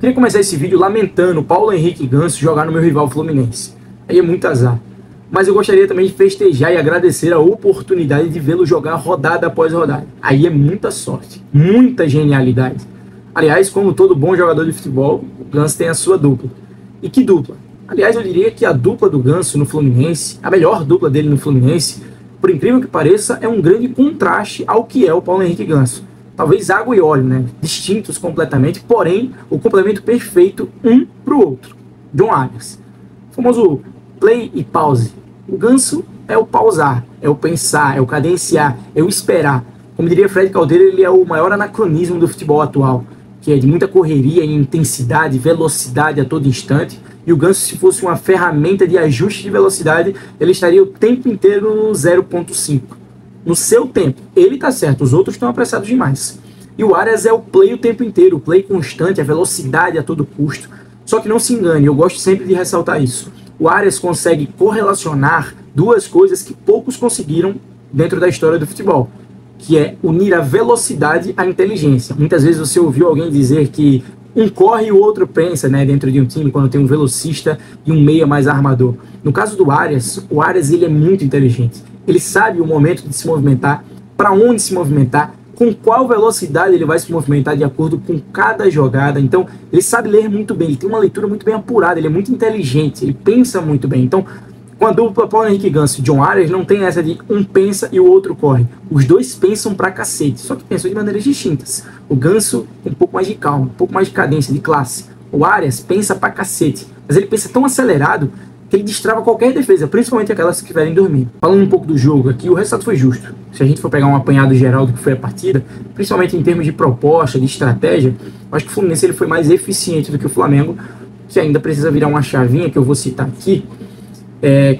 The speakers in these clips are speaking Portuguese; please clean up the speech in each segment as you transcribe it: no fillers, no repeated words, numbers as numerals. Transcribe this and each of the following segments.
Queria começar esse vídeo lamentando Paulo Henrique Ganso jogar no meu rival Fluminense. Aí é muito azar. Mas eu gostaria também de festejar e agradecer a oportunidade de vê-lo jogar rodada após rodada. Aí é muita sorte, muita genialidade. Aliás, como todo bom jogador de futebol, o Ganso tem a sua dupla. E que dupla? Aliás, eu diria que a dupla do Ganso no Fluminense, a melhor dupla dele no Fluminense, por incrível que pareça, é um grande contraste ao que é o Paulo Henrique Ganso. Talvez água e óleo, né? Distintos completamente, porém, o complemento perfeito um para o outro. John Arias. O famoso play e pause. O Ganso é o pausar, é o pensar, é o cadenciar, é o esperar. Como diria Fred Caldeira, ele é o maior anacronismo do futebol atual, que é de muita correria, intensidade, velocidade a todo instante. E o Ganso, se fosse uma ferramenta de ajuste de velocidade, ele estaria o tempo inteiro no 0.5. No seu tempo. Ele tá certo, os outros estão apressados demais. E o Arias é o play o tempo inteiro, o play constante, a velocidade a todo custo. Só que não se engane, eu gosto sempre de ressaltar isso. O Arias consegue correlacionar duas coisas que poucos conseguiram dentro da história do futebol, que é unir a velocidade à inteligência. Muitas vezes você ouviu alguém dizer que um corre e o outro pensa, né, dentro de um time, quando tem um velocista e um meia mais armador. No caso do Arias, o Arias ele é muito inteligente. Ele sabe o momento de se movimentar, para onde se movimentar, com qual velocidade ele vai se movimentar de acordo com cada jogada. Então, ele sabe ler muito bem, ele tem uma leitura muito bem apurada, ele é muito inteligente, ele pensa muito bem. Então, com a dupla Paulo Henrique Ganso e John Arias, não tem essa de um pensa e o outro corre. Os dois pensam pra cacete, só que pensam de maneiras distintas. O Ganso com um pouco mais de calma, um pouco mais de cadência, de classe. O Arias pensa pra cacete, mas ele pensa tão acelerado que ele destrava qualquer defesa, principalmente aquelas que estiverem dormindo. Falando um pouco do jogo aqui, o resultado foi justo. Se a gente for pegar um apanhado geral do que foi a partida, principalmente em termos de proposta, de estratégia, eu acho que o Fluminense ele foi mais eficiente do que o Flamengo, que ainda precisa virar uma chavinha, que eu vou citar aqui,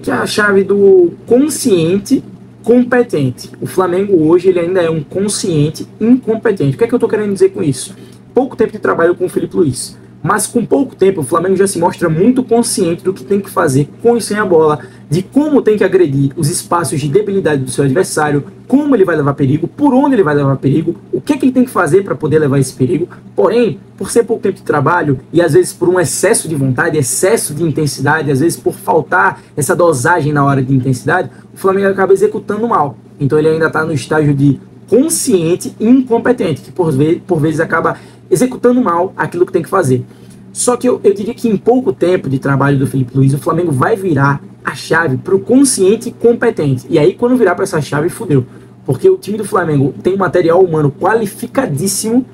que é a chave do consciente competente. O Flamengo hoje ele ainda é um consciente incompetente. O que é que eu estou querendo dizer com isso? Pouco tempo de trabalho com o Felipe Luiz. Mas com pouco tempo o Flamengo já se mostra muito consciente do que tem que fazer com e sem a bola, de como tem que agredir os espaços de debilidade do seu adversário, como ele vai levar perigo, por onde ele vai levar perigo, o que é que ele tem que fazer para poder levar esse perigo. Porém, por ser pouco tempo de trabalho e às vezes por um excesso de vontade, excesso de intensidade, às vezes por faltar essa dosagem na hora de intensidade, o Flamengo acaba executando mal. Então ele ainda está no estágio de consciente e incompetente, que por vezes acaba executando mal aquilo que tem que fazer. Só que eu diria que em pouco tempo de trabalho do Felipe Luiz, o Flamengo vai virar a chave para o consciente e competente. E aí quando virar para essa chave, fudeu. Porque o time do Flamengo tem um material humano qualificadíssimo,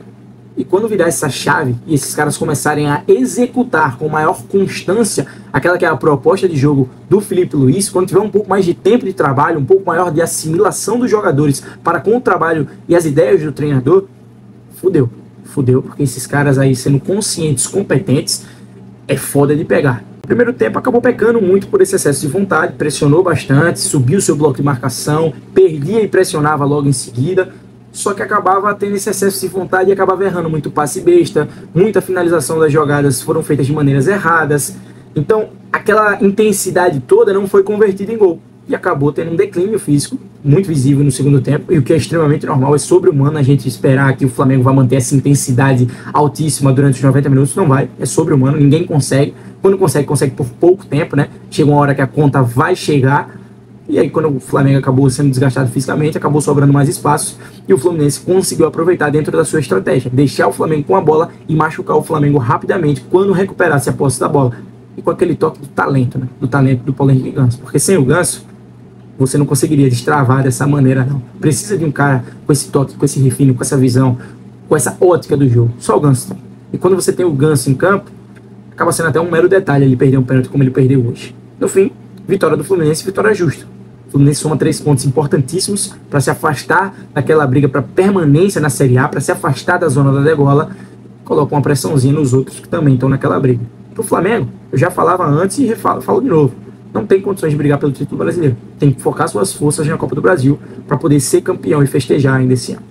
e quando virar essa chave e esses caras começarem a executar com maior constância aquela que é a proposta de jogo do Felipe Luiz, quando tiver um pouco mais de tempo de trabalho, um pouco maior de assimilação dos jogadores para com o trabalho e as ideias do treinador, fudeu. Fudeu, porque esses caras aí sendo conscientes, competentes, é foda de pegar. No primeiro tempo acabou pecando muito por esse excesso de vontade, pressionou bastante, subiu seu bloco de marcação, perdia e pressionava logo em seguida, só que acabava tendo esse excesso de vontade e acabava errando muito passe besta, muita finalização das jogadas foram feitas de maneiras erradas, então aquela intensidade toda não foi convertida em gol. E acabou tendo um declínio físico muito visível no segundo tempo, e o que é extremamente normal, é sobre-humano a gente esperar que o Flamengo vai manter essa intensidade altíssima durante os 90 minutos, não vai, é sobre-humano, ninguém consegue, quando consegue, consegue por pouco tempo, né, chega uma hora que a conta vai chegar, e aí quando o Flamengo acabou sendo desgastado fisicamente, acabou sobrando mais espaços, e o Fluminense conseguiu aproveitar dentro da sua estratégia, deixar o Flamengo com a bola e machucar o Flamengo rapidamente quando recuperasse a posse da bola, e com aquele toque do talento, né, do talento do Paulo Henrique Ganso, porque sem o Ganso, você não conseguiria destravar dessa maneira, não. Precisa de um cara com esse toque, com esse refino, com essa visão, com essa ótica do jogo. Só o Ganso tem. E quando você tem o Ganso em campo, acaba sendo até um mero detalhe ele perder um pênalti como ele perdeu hoje. No fim, vitória do Fluminense, vitória justa. O Fluminense soma 3 pontos importantíssimos para se afastar daquela briga para permanência na Série A, para se afastar da zona da degola, coloca uma pressãozinha nos outros que também estão naquela briga. Para o Flamengo, eu já falava antes e falo de novo. Não tem condições de brigar pelo título brasileiro. Tem que focar suas forças na Copa do Brasil para poder ser campeão e festejar ainda esse ano.